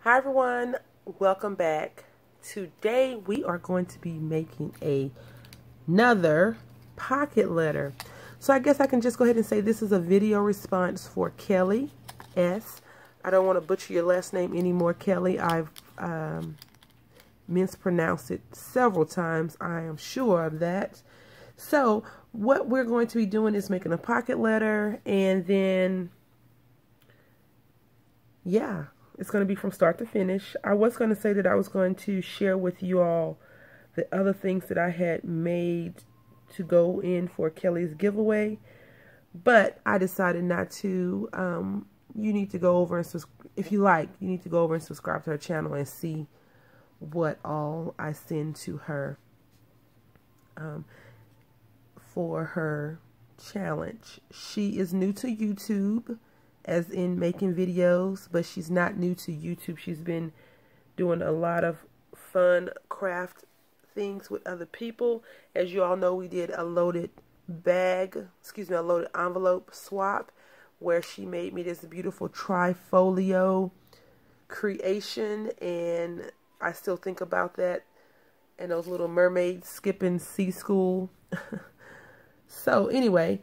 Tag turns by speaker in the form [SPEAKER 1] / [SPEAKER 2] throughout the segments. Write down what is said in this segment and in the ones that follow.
[SPEAKER 1] Hi everyone, welcome back. Today we are going to be making another pocket letter. So I guess I can just go ahead and say this is a video response for Kelly S. I don't want to butcher your last name anymore, Kelly. I've mispronounced it several times. I am sure of that. So what we're going to be doing is making a pocket letter, and then yeah, it's going to be from start to finish. I was going to say that I was going to share with you all the other things that I had made to go in for Kelly's giveaway, but I decided not to. You need to go over and if you like, you need to go over and subscribe to her channel and see what all I send to her for her challenge. She is new to YouTube, as in making videos, but she's not new to YouTube. She's been doing a lot of fun craft things with other people. As you all know, we did a loaded envelope swap where she made me this beautiful trifolio creation, and I still think about that and those little mermaids skipping sea school. So anyway,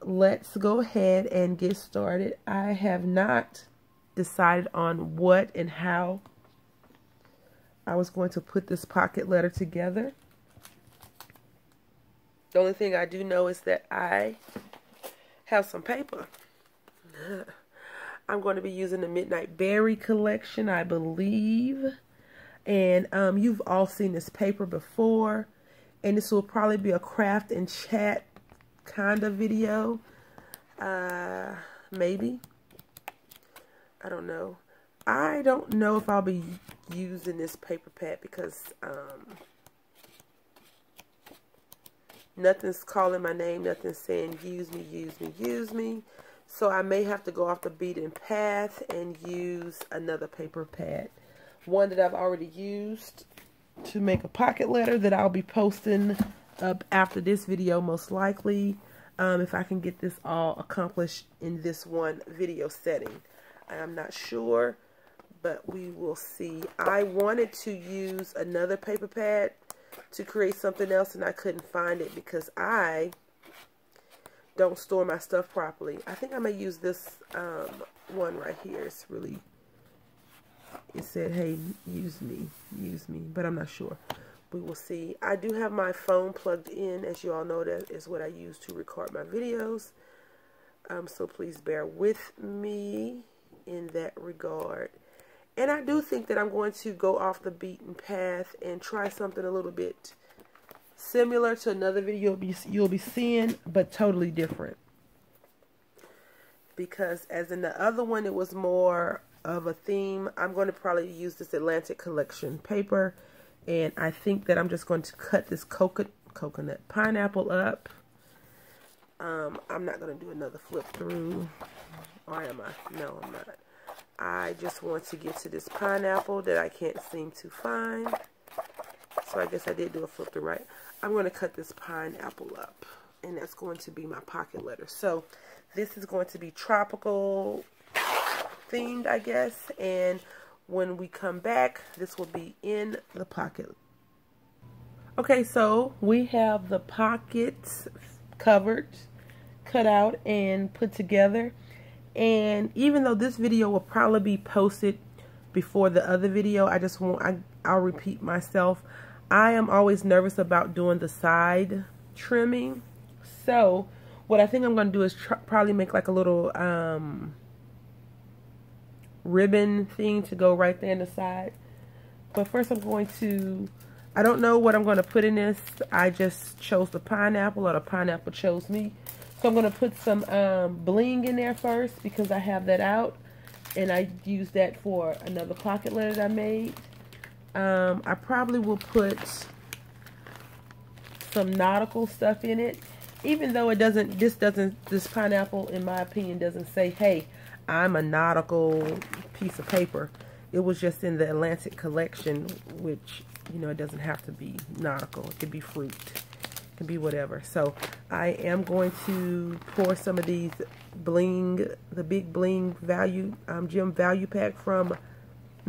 [SPEAKER 1] let's go ahead and get started. I have not decided on what and how I was going to put this pocket letter together. The only thing I do know is that I have some paper. I'm going to be using the Midnight Berry collection, I believe. And you've all seen this paper before. And this will probably be a craft and chat kind of video. Maybe. I don't know. I don't know if I'll be using this paper pad because nothing's calling my name, nothing's saying use me, use me, use me. So I may have to go off the beaten path and use another paper pad. One that I've already used to make a pocket letter that I'll be posting up after this video, most likely. If I can get this all accomplished in this one video setting. I'm not sure, but we will see. I wanted to use another paper pad to create something else, and I couldn't find it because I don't store my stuff properly. I think I may use this one right here. It's really, it said, hey, use me, but I'm not sure. We will see. I do have my phone plugged in. As you all know, that is what I use to record my videos. So please bear with me in that regard. And I do think that I'm going to go off the beaten path and try something a little bit similar to another video you'll be seeing, but totally different. Because as in the other one, it was more of a theme. I'm going to probably use this Atlantic collection paper. And I think that I'm just going to cut this coconut pineapple up. I'm not going to do another flip through. Or am I? No, I'm not. I just want to get to this pineapple that I can't seem to find. So I guess I did do a flip through, right? I'm going to cut this pineapple up. And that's going to be my pocket letter. So this is going to be tropical themed, I guess. And when we come back, this will be in the pocket. Okay, so we have the pockets covered, cut out, and put together. And even though this video will probably be posted before the other video, I'll repeat myself. I am always nervous about doing the side trimming. So what I think I'm going to do is probably make like a little ribbon thing to go right there in the side. But first I'm going to, I don't know what I'm going to put in this. I just chose the pineapple, or the pineapple chose me. So I'm going to put some bling in there first because I have that out. And I used that for another pocket letter that I made. I probably will put some nautical stuff in it. Even though this pineapple, in my opinion, doesn't say, hey, I'm a nautical piece of paper. It was just in the Atlantic collection, which, you know, it doesn't have to be nautical. It could be fruit. It can be whatever. So I am going to pour some of these bling, the big bling value, gem value pack from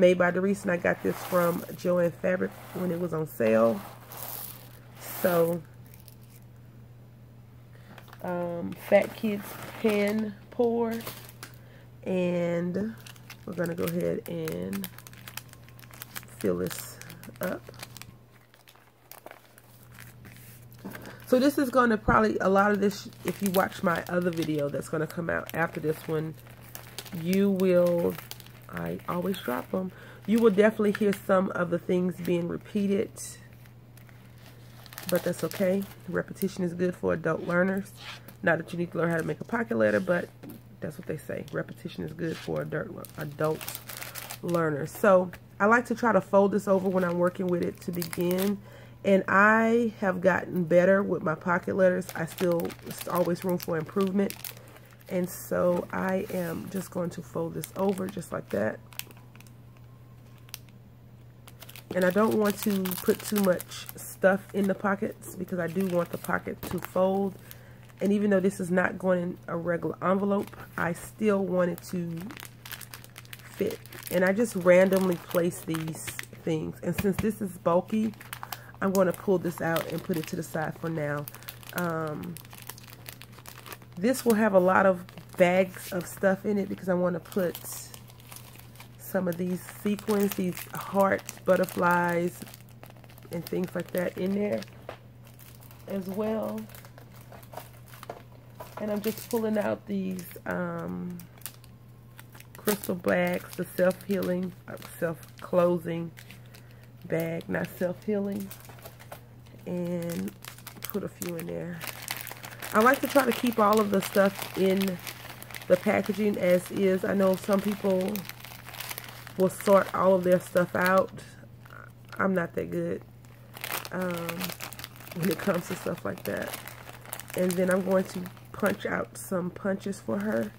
[SPEAKER 1] Made by Doris, and I got this from Joann Fabric when it was on sale. So, Fat Kids Pen Pour, and we're going to go ahead and fill this up. So this is going to probably, a lot of this, if you watch my other video that's going to come out after this one, you will, I always drop them, you will definitely hear some of the things being repeated, but that's okay. Repetition is good for adult learners. Not that you need to learn how to make a pocket letter, but that's what they say. Repetition is good for adult learners. So I like to try to fold this over when I'm working with it to begin. And I have gotten better with my pocket letters. There's always room for improvement. And so I am just going to fold this over just like that. And I don't want to put too much stuff in the pockets because I do want the pocket to fold. And even though this is not going in a regular envelope, I still want it to fit. And I just randomly place these things. And since this is bulky, I'm going to pull this out and put it to the side for now. This will have a lot of bags of stuff in it because I want to put some of these sequins, these hearts, butterflies, and things like that in there as well. And I'm just pulling out these crystal bags, the self-healing, self-closing bag, not self-healing, and put a few in there. I like to try to keep all of the stuff in the packaging as is. I know some people will sort all of their stuff out. I'm not that good when it comes to stuff like that. And then I'm going to punch out some punches for her.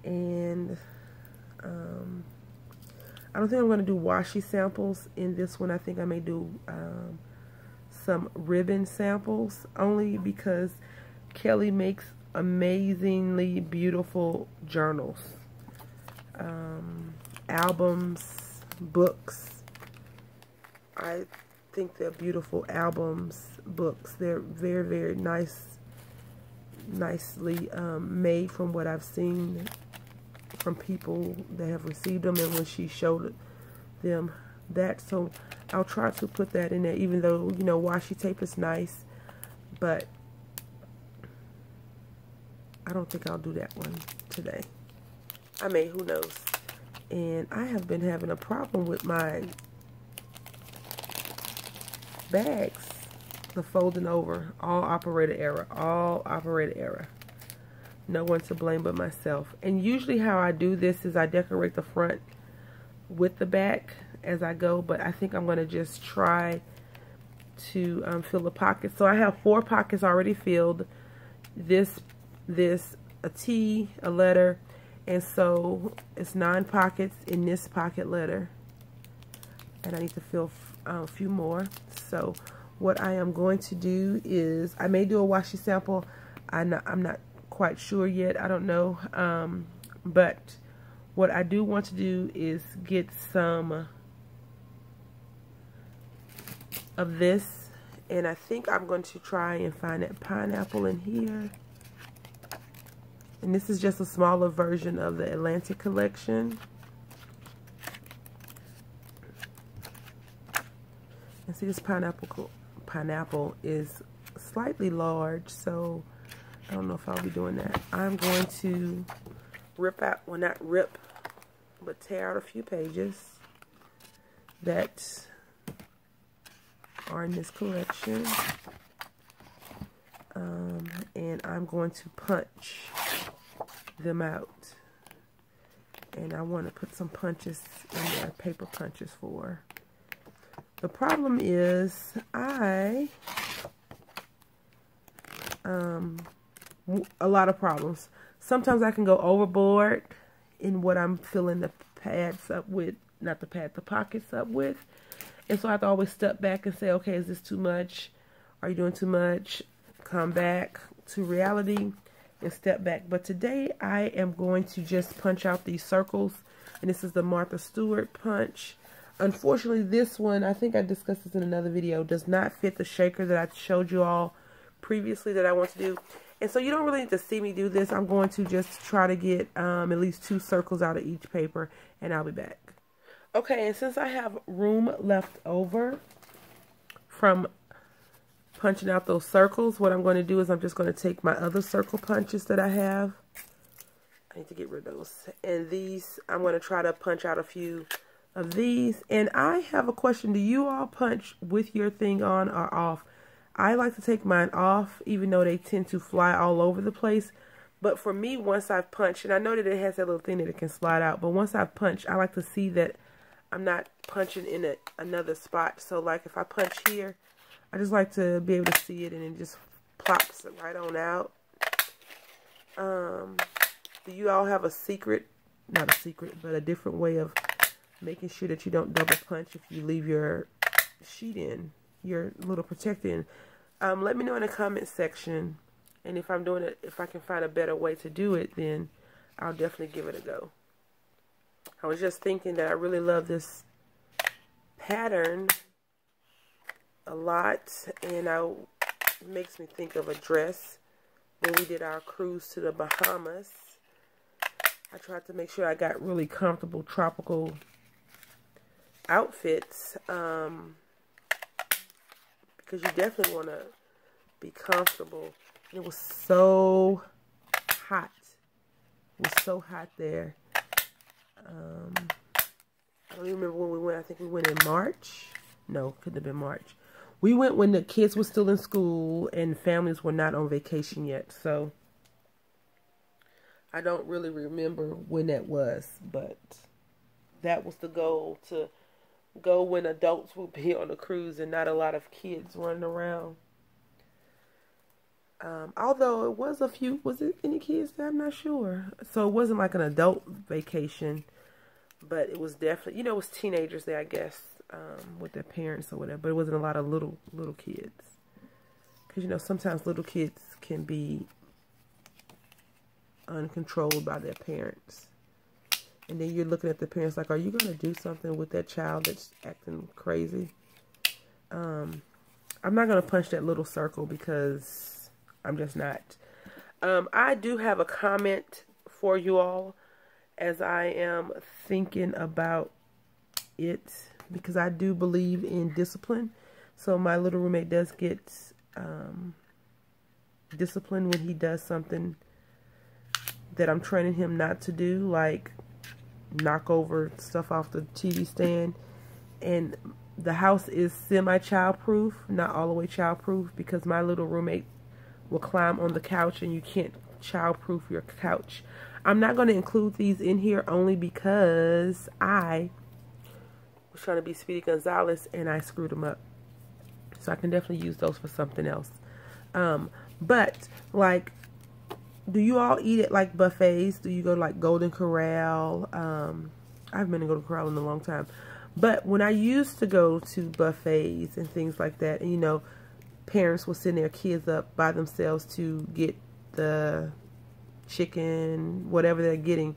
[SPEAKER 1] And I don't think I'm going to do washi samples in this one. I think I may do some ribbon samples, only because Kelly makes amazingly beautiful journals, albums, books. I think they're beautiful albums, books. They're very, very nicely made from what I've seen from people that have received them, and when she showed them that. So I'll try to put that in there, even though, you know, washi tape is nice, but I don't think I'll do that one today. I may, who knows. And I have been having a problem with my bags, the folding over. All operator error. No one to blame but myself. And usually how I do this is I decorate the front with the back as I go, but I think I'm going to just try to fill the pockets. So I have 4 pockets already filled. This, a T, a letter, and so it's 9 pockets in this pocket letter. And I need to fill a few more. So what I am going to do is, I may do a washi sample. I'm not quite sure yet. I don't know. But what I do want to do is get some of this, and I think I'm going to try and find that pineapple in here. And this is just a smaller version of the Atlantic collection. And see, this pineapple is slightly large, so I don't know if I'll be doing that. I'm going to rip out, well, not rip, but tear out a few pages that are in this collection. And I'm going to punch them out. And I want to put some punches in there, paper punches for her. The problem is a lot of problems. Sometimes I can go overboard in what I'm filling the pads up with, not the pad, the pockets up with. And so I have to always step back and say, okay, is this too much? Are you doing too much? Come back to reality and step back. But today I am going to just punch out these circles And this is the Martha Stewart punch. Unfortunately, this one, I think I discussed this in another video, does not fit the shaker that I showed you all previously that I want to do. And so you don't really need to see me do this. I'm going to just try to get at least 2 circles out of each paper, and I'll be back. Okay, and since I have room left over from punching out those circles, what I'm going to do is I'm just going to take my other circle punches that I have. I need to get rid of those. And these, I'm going to try to punch out a few of these. And I have a question. Do you all punch with your thing on or off? I like to take mine off, even though they tend to fly all over the place. But for me, once I've punched, and I know that it has that little thing that it can slide out, but once I've punched, I like to see that I'm not punching in another spot. So like if I punch here, I just like to be able to see it and it just plops it right on out. Do you all have a secret, not a secret, but a different way of making sure that you don't double punch if you leave your sheet in, your little protector in? Let me know in the comment section, and if I'm doing it, if I can find a better way to do it, then I'll definitely give it a go. I was just thinking that I really love this pattern a lot, and it makes me think of a dress when we did our cruise to the Bahamas. I tried to make sure I got really comfortable tropical outfits, because you definitely want to be comfortable. It was so hot. It was so hot there. I don't even remember when we went. I think we went in March. No, couldn't have been March. We went when the kids were still in school and families were not on vacation yet. So I don't really remember when that was, but that was the goal, to go when adults would be on a cruise and not a lot of kids running around. Although it was a few, was it any kids there? I'm not sure. So it wasn't like an adult vacation, but it was definitely, you know, it was teenagers there, I guess, with their parents or whatever. But it wasn't a lot of little kids. Because, you know, sometimes little kids can be uncontrolled by their parents. And then you're looking at the parents like, are you going to do something with that child that's acting crazy? I'm not going to punch that little circle because I'm just not. I do have a comment for you all as I am thinking about it, because I do believe in discipline. So my little roommate does get disciplined when he does something that I'm training him not to do, like knock over stuff off the TV stand. And the house is semi-child-proof, not all the way child-proof, because my little roommate will climb on the couch and you can't child-proof your couch. I'm not going to include these in here only because I was trying to be Speedy Gonzalez and I screwed them up. So I can definitely use those for something else. But, like, do you all eat at, like, buffets? Do you go to, like, Golden Corral? I haven't been to Golden Corral in a long time. But when I used to go to buffets and things like that, and, you know, parents will send their kids up by themselves to get the chicken, whatever they're getting.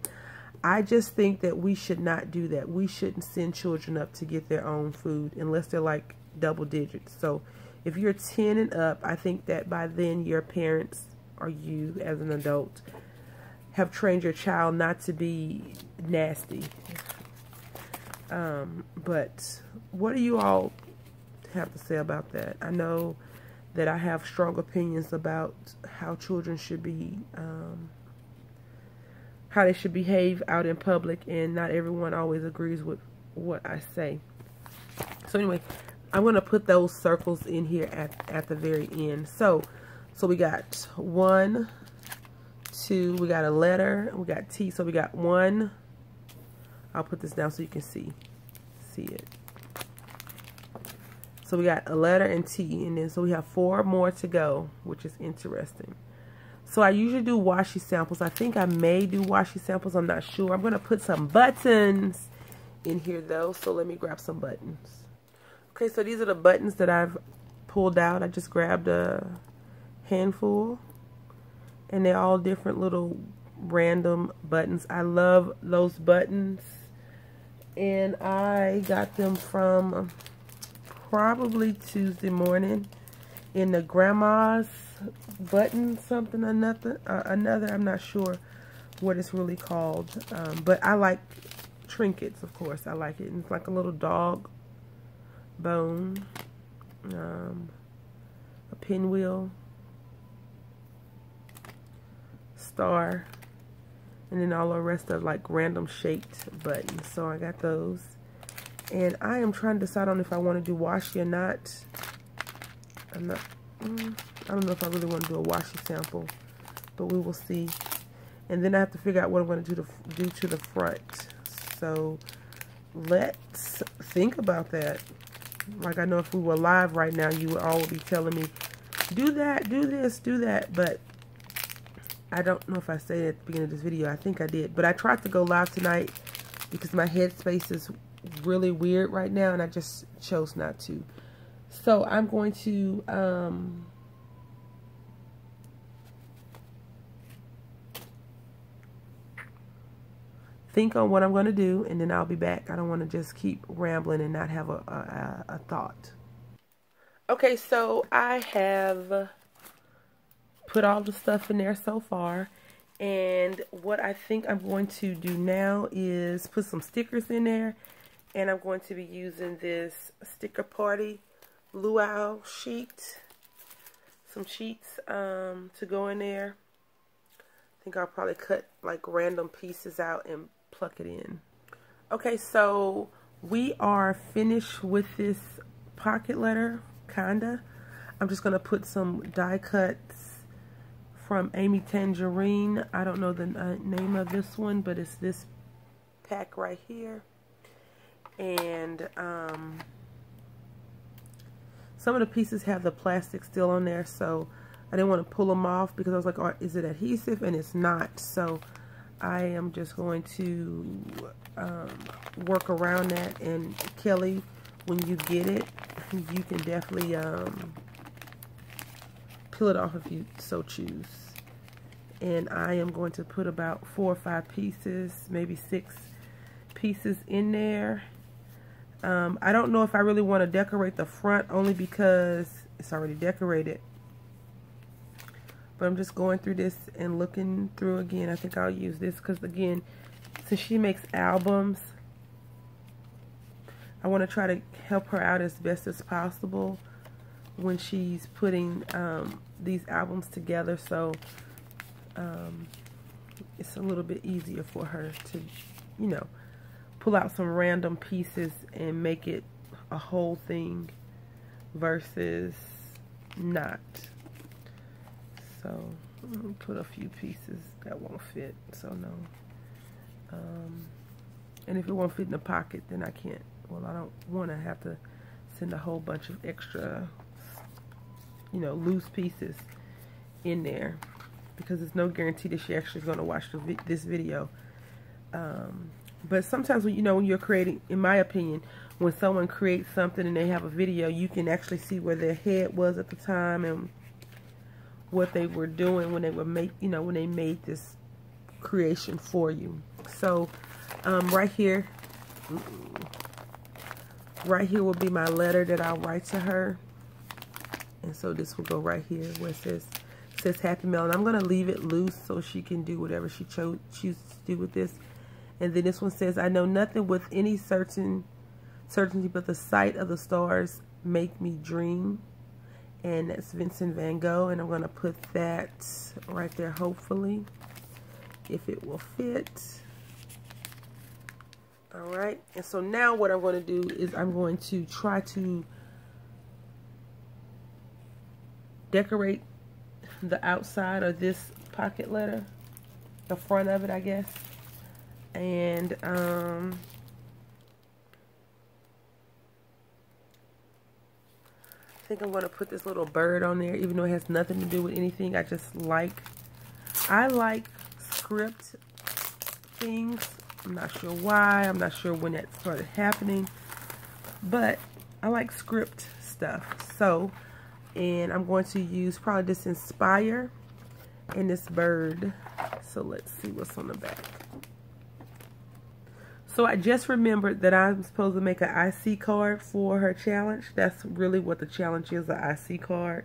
[SPEAKER 1] I just think that we should not do that. We shouldn't send children up to get their own food unless they're like double digits. So if you're 10 and up, I think that by then your parents or you as an adult have trained your child not to be nasty. But what do you all have to say about that? I know that I have strong opinions about how children should be, how they should behave out in public, and not everyone always agrees with what I say. So anyway, I'm going to put those circles in here at the very end. So we got 1, 2, we got a letter, we got T, so we got 1. I'll put this down so you can see it. So we got a letter and T, and then so we have 4 more to go, which is interesting. So I usually do washi samples. I think I may do washi samples. I'm not sure. I'm going to put some buttons in here though. So let me grab some buttons. Okay, so these are the buttons that I've pulled out. I just grabbed a handful. And they're all different little random buttons. I love those buttons. And I got them from probably Tuesday morning in the grandma's button something another. I'm not sure what it's really called. But I like trinkets, of course. I like it. It's like a little dog bone, a pinwheel, star, and then all the rest of like random shaped buttons. So I got those. And I am trying to decide on if I want to do washi or not. I don't know if I really want to do a washi sample, but we will see. And then I have to figure out what I'm going to do to the front. So let's think about that. Like, I know if we were live right now, you would all be telling me, do that, do this, do that. But I don't know if I said it at the beginning of this video. I think I did. But I tried to go live tonight because my headspace is really weird right now, and I just chose not to. So I'm going to think on what I'm going to do, and then I'll be back. I don't want to just keep rambling and not have a thought. Okay, so I have put all the stuff in there so far, and what I think I'm going to do now is put some stickers in there, and I'm going to be using this Sticker Party luau sheet, some sheets to go in there. I think I'll probably cut like random pieces out and pluck it in. Okay, so we are finished with this pocket letter, kinda. I'm just gonna put some die cuts from Amy Tangerine. I don't know the name of this one, but it's this pack right here. And some of the pieces have the plastic still on there, so I didn't want to pull them off because I was like, oh, is it adhesive? And it's not. So I am just going to work around that. And Kelly, when you get it, you can definitely peel it off if you so choose. And I am going to put about 4 or 5 pieces, maybe 6 pieces in there. I don't know if I really want to decorate the front, only because it's already decorated. But I'm just going through this and looking through again. I think I'll use this because, again, since she makes albums, I want to try to help her out as best as possible when she's putting these albums together. So it's a little bit easier for her to, you know, pull out some random pieces and make it a whole thing versus not. So I'm gonna put a few pieces that won't fit, so no. And if it won't fit in the pocket, then I can't. Well, I don't want to have to send a whole bunch of extra, you know, loose pieces in there, because there's no guarantee that she actually is going to watch this video. But sometimes when, you know, when you're creating, in my opinion, when someone creates something and they have a video, you can actually see where their head was at the time and what they were doing when they were when they made this creation for you. So right here will be my letter that I'll write to her. And so this will go right here where it says Happy Mail, and I'm going to leave it loose so she can do whatever she chooses to do with this. And then this one says, I know nothing with any certainty, but the sight of the stars make me dream. And that's Vincent van Gogh, and I'm going to put that right there, hopefully, if it will fit. All right, and so now what I'm going to do is I'm going to try to decorate the outside of this pocket letter, the front of it, I guess. And I think I'm going to put this little bird on there, even though it has nothing to do with anything. I like script things. I'm not sure why. I'm not sure when that started happening, but I like script stuff. So, and I'm going to use probably this Inspire and this bird. So let's see what's on the back. So I just remembered that I'm supposed to make an IC card for her challenge. That's really what the challenge is, an IC card.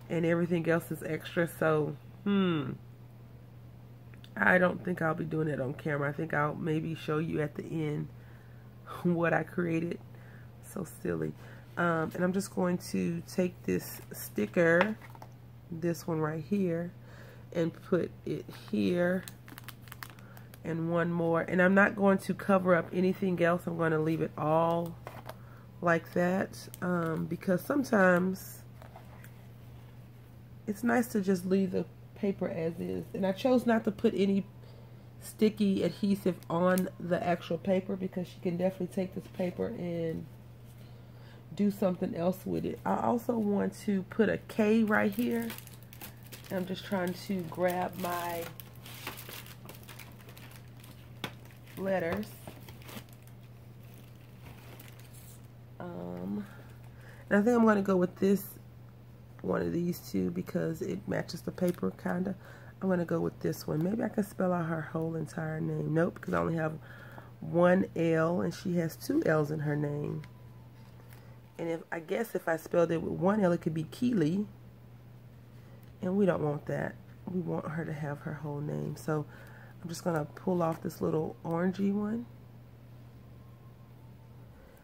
[SPEAKER 1] And everything else is extra. So, I don't think I'll be doing it on camera. I think I'll maybe show you at the end what I created. So silly. And I'm just going to take this sticker, this one right here, and put it here. And one more. And I'm not going to cover up anything else. I'm going to leave it all like that. Because sometimes it's nice to just leave the paper as is. And I chose not to put any sticky adhesive on the actual paper because you can definitely take this paper and do something else with it. I also want to put a K right here. I'm just trying to grab my letters. And I think I'm going to go with this one of these two because it matches the paper kind of. I'm going to go with this one. Maybe I can spell out her whole entire name. Nope, because I only have one L and she has two L's in her name. And I guess if I spelled it with one L, it could be Keely. And we don't want that. We want her to have her whole name. So I'm just going to pull off this little orangey one.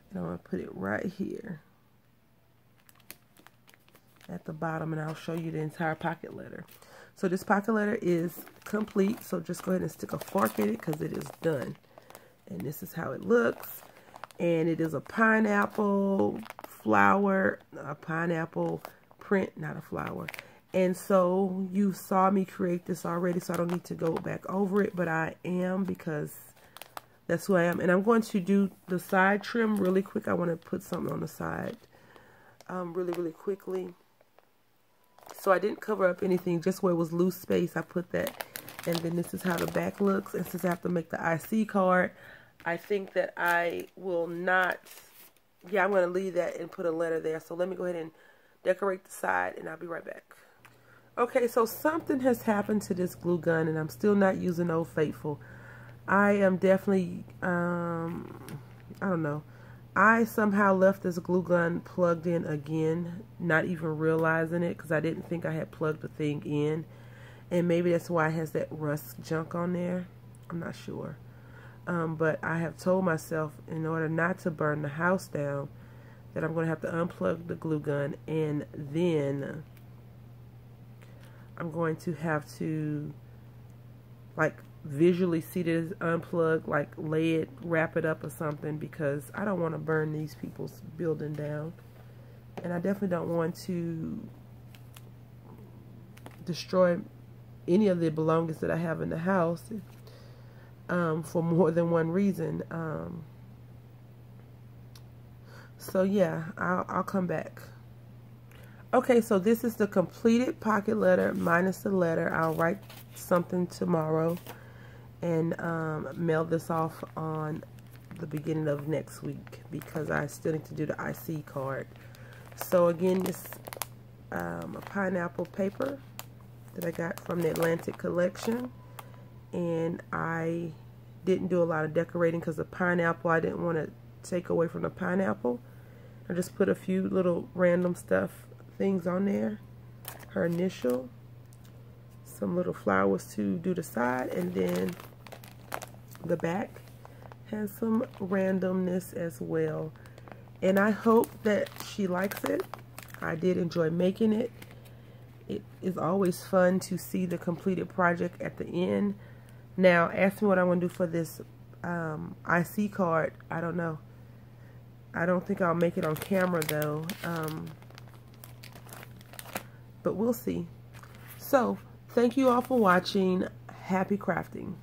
[SPEAKER 1] And I'm going to put it right here at the bottom, and I'll show you the entire pocket letter. So this pocket letter is complete, so just go ahead and stick a fork in it because it is done. And this is how it looks. And it is a pineapple flower, a pineapple print, not a flower. And so you saw me create this already, so I don't need to go back over it, but I am because that's who I am. And I'm going to do the side trim really quick. I want to put something on the side really quickly. So I didn't cover up anything, just where it was loose space, I put that. And then this is how the back looks. And since I have to make the IC card, I think that I will not, yeah, I'm going to leave that and put a letter there. So let me go ahead and decorate the side, and I'll be right back. Okay, so something has happened to this glue gun, and I'm still not using Old Faithful. I am definitely, I don't know. I somehow left this glue gun plugged in again, not even realizing it, because I didn't think I had plugged the thing in. And maybe that's why it has that rust junk on there. I'm not sure. But I have told myself, in order not to burn the house down, that I'm going to have to unplug the glue gun, and then I'm going to have to, like, visually see this unplug, like lay it, wrap it up or something, because I don't want to burn these people's building down, and I definitely don't want to destroy any of the belongings that I have in the house for more than one reason. So yeah, I'll come back. Okay, so this is the completed pocket letter minus the letter. I'll write something tomorrow and mail this off on the beginning of next week because I still need to do the IC card. So again, this a pineapple paper that I got from the Atlantic collection, and I didn't do a lot of decorating because the pineapple, I didn't want to take away from the pineapple. I just put a few little random things on there. Her initial, some little flowers to do the side, and then the back has some randomness as well. And I hope that she likes it. I did enjoy making it. It is always fun to see the completed project at the end. Now, ask me what I want to do for this IC card. I don't know. I don't think I'll make it on camera though. But we'll see. So, thank you all for watching. Happy crafting.